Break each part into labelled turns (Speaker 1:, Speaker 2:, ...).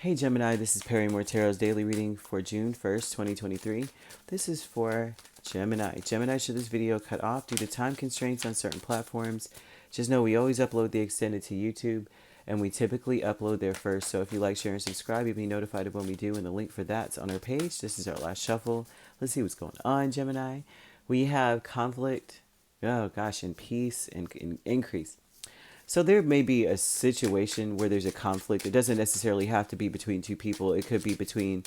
Speaker 1: Hey Gemini, this is Perrymore Tarot's daily reading for June 1st, 2023. This is for Gemini. Gemini, should this video cut off due to time constraints on certain platforms, just know we always upload the extended to YouTube, and we typically upload there first. So if you like, share, and subscribe, you'll be notified of when we do, and the link for that's on our page. This is our last shuffle. Let's see what's going on, Gemini. We have conflict, oh gosh, and peace and increase. So there may be a situation where there's a conflict. It doesn't necessarily have to be between two people. It could be between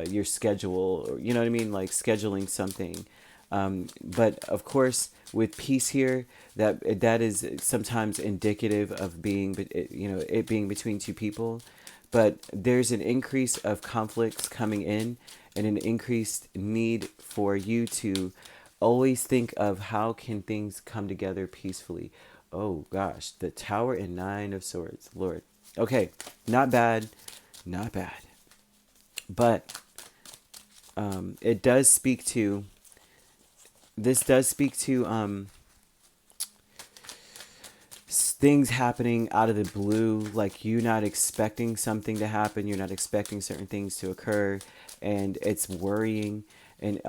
Speaker 1: your schedule, or you know what I mean, like scheduling something. But of course, with peace here, that is sometimes indicative of being, it being between two people. But there's an increase of conflicts coming in, and an increased need for you to always think of how can things come together peacefully. Oh gosh, the Tower and Nine of Swords, Lord. Okay, not bad, not bad. But it does speak to, this does speak to things happening out of the blue, like you not expecting something to happen, you're not expecting certain things to occur, and it's worrying. And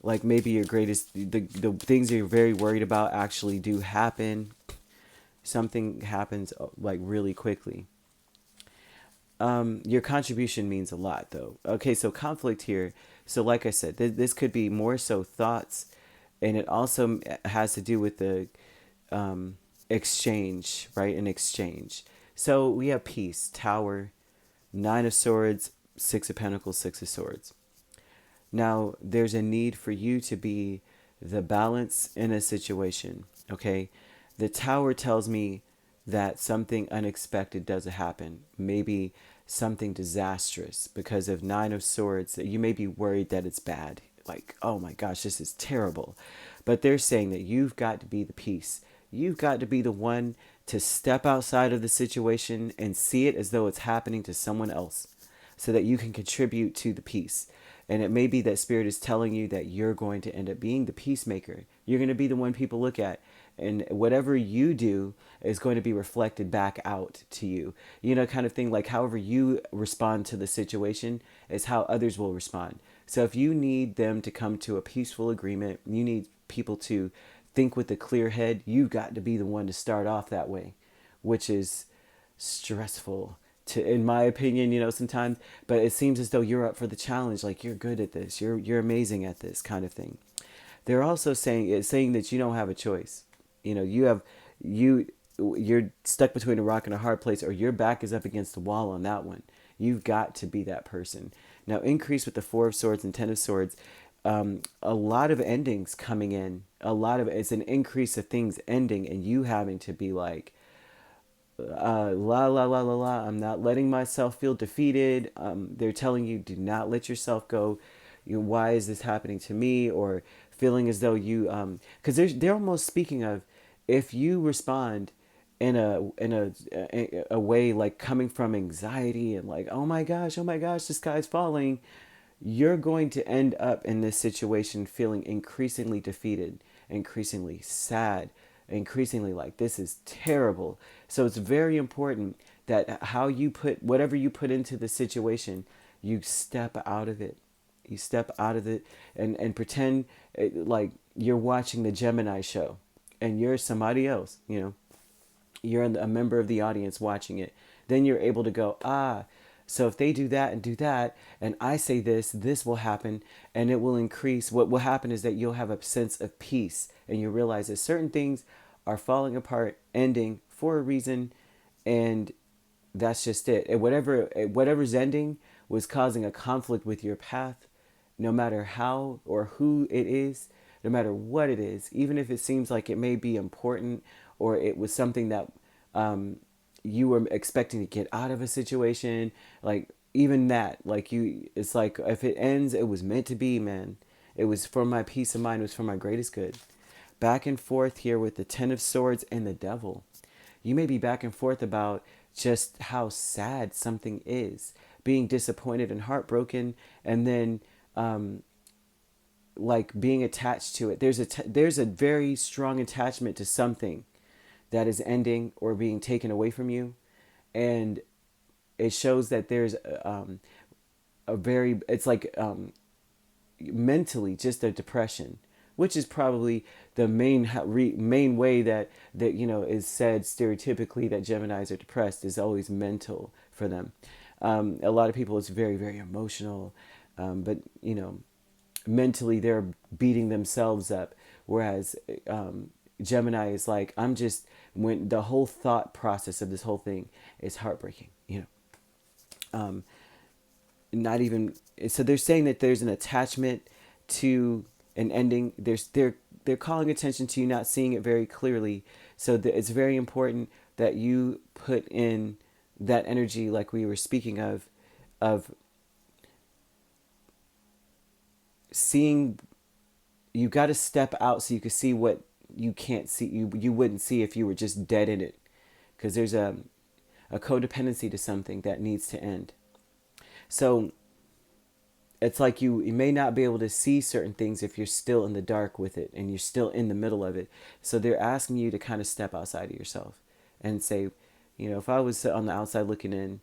Speaker 1: like maybe your greatest, the things that you're very worried about actually do happen. Something happens like really quickly. Your contribution means a lot though. Okay, so conflict here. So like I said, this could be more so thoughts, and it also has to do with the exchange, right? An exchange. So we have peace, Tower, Nine of Swords, Six of Pentacles, Six of Swords. Now, there's a need for you to be the balance in a situation, okay? The Tower tells me that something unexpected does happen. Maybe something disastrous because of Nine of Swords. You may be worried that it's bad. Like, oh my gosh, this is terrible. But they're saying that you've got to be the peace. You've got to be the one to step outside of the situation and see it as though it's happening to someone else, so that you can contribute to the peace. And it may be that Spirit is telling you that you're going to end up being the peacemaker. You're going to be the one people look at. And whatever you do is going to be reflected back out to you. You know, kind of thing, like however you respond to the situation is how others will respond. So if you need them to come to a peaceful agreement, you need people to think with a clear head, you've got to be the one to start off that way, which is stressful to, in my opinion, you know, sometimes. But it seems as though you're up for the challenge, like you're good at this, you're amazing at this kind of thing. They're also saying, it's saying that you don't have a choice. You know, you're stuck between a rock and a hard place, or your back is up against the wall on that one. You've got to be that person. Now, increase with the Four of Swords and Ten of Swords. A lot of endings coming in. It's an increase of things ending, and you having to be like, la la la la la. I'm not letting myself feel defeated. They're telling you, do not let yourself go. Why is this happening to me? Or feeling as though you, because they're almost speaking of, if you respond in a way like coming from anxiety and like, oh my gosh, the sky's falling, you're going to end up in this situation feeling increasingly defeated, increasingly sad, increasingly like this is terrible. So it's very important that how you put whatever you put into the situation, you step out of it. You step out of it and pretend like you're watching the Gemini show and you're somebody else, you know, you're a member of the audience watching it. Then you're able to go, so if they do that and do that, and I say this, this will happen, and it will increase. What will happen is that you'll have a sense of peace, and you realize that certain things are falling apart, ending for a reason, and that's just it. And whatever's ending was causing a conflict with your path, no matter how or who it is, no matter what it is, even if it seems like it may be important, or it was something that you were expecting to get out of a situation, like even that, like it's like if it ends, it was meant to be, man. It was for my peace of mind. It was for my greatest good. Back and forth here with the Ten of Swords and the Devil. You may be back and forth about just how sad something is, being disappointed and heartbroken, and then like being attached to it. There's a very strong attachment to something that is ending or being taken away from you, and it shows that there's a very, it's like mentally just a depression, which is probably the main way that is said stereotypically that Geminis are depressed, is always mental for them. A lot of people, it's very, very emotional, but mentally they're beating themselves up, whereas Gemini is like, I'm just, when the whole thought process of this whole thing is heartbreaking. Not even, so they're saying that there's an attachment to an ending. They're calling attention to you not seeing it very clearly. So it's very important that you put in that energy, like we were speaking of seeing. You got to step out so you can see what you can't see. You wouldn't see if you were just dead in it, because there's a codependency to something that needs to end. So it's like you may not be able to see certain things if you're still in the dark with it and you're still in the middle of it. So they're asking you to kind of step outside of yourself and say, if I was on the outside looking in,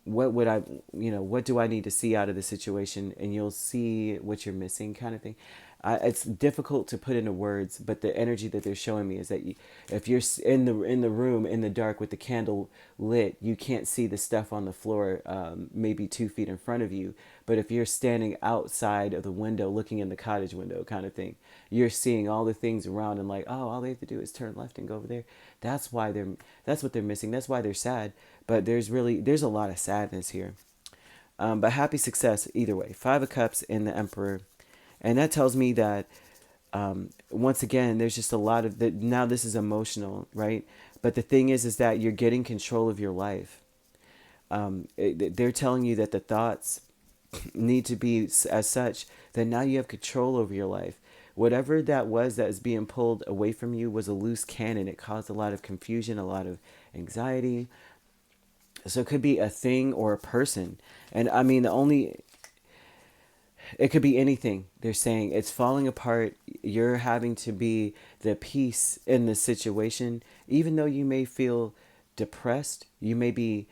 Speaker 1: what would I, what do I need to see out of the situation? And you'll see what you're missing, kind of thing. It's difficult to put into words, but the energy that they're showing me is that if you're in the room in the dark with the candle lit, you can't see the stuff on the floor, maybe 2 feet in front of you. But if you're standing outside of the window, looking in the cottage window, kind of thing, you're seeing all the things around and like, oh, all they have to do is turn left and go over there. That's what they're missing. That's why they're sad. But there's a lot of sadness here. But happy success either way. 5 of Cups and the Emperor. And that tells me that, once again, there's just a lot of that. Now this is emotional, right? But the thing is that you're getting control of your life. They're telling you that the thoughts need to be as such that now you have control over your life. Whatever that was that is being pulled away from you was a loose cannon. It caused a lot of confusion, a lot of anxiety. So it could be a thing or a person. And I mean, it could be anything. They're saying it's falling apart. You're having to be the peace in the situation. Even though you may feel depressed, you may be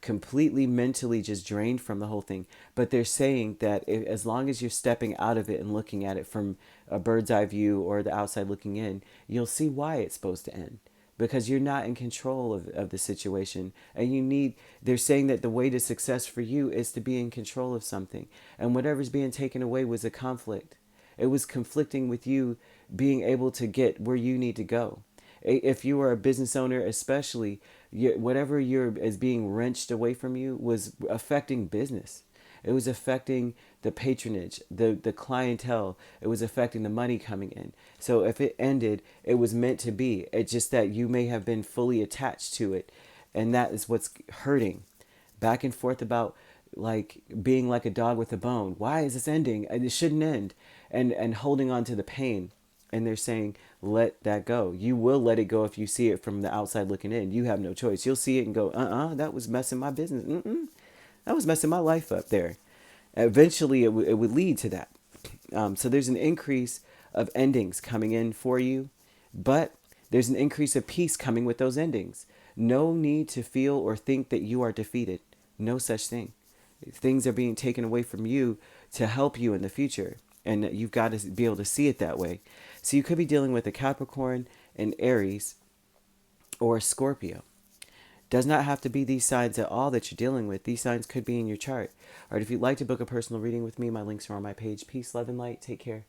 Speaker 1: completely mentally just drained from the whole thing. But they're saying that as long as you're stepping out of it and looking at it from a bird's eye view or the outside looking in, you'll see why it's supposed to end. Because you're not in control of the situation. And they're saying that the way to success for you is to be in control of something. And whatever's being taken away was a conflict. It was conflicting with you being able to get where you need to go. If you are a business owner, especially, whatever is being wrenched away from you was affecting business. It was affecting the patronage, the clientele. It was affecting the money coming in. So if it ended, it was meant to be. It's just that you may have been fully attached to it. And that is what's hurting. Back and forth about like being like a dog with a bone. Why is this ending? It shouldn't end. And holding on to the pain. And they're saying, let that go. You will let it go if you see it from the outside looking in. You have no choice. You'll see it and go, that was messing my business. That was messing my life up there. Eventually, it would lead to that. So there's an increase of endings coming in for you, but there's an increase of peace coming with those endings. No need to feel or think that you are defeated. No such thing. Things are being taken away from you to help you in the future, and you've got to be able to see it that way. So you could be dealing with a Capricorn, an Aries, or a Scorpio. Does not have to be these signs at all that you're dealing with. These signs could be in your chart. All right, if you'd like to book a personal reading with me, my links are on my page. Peace, love, and light. Take care.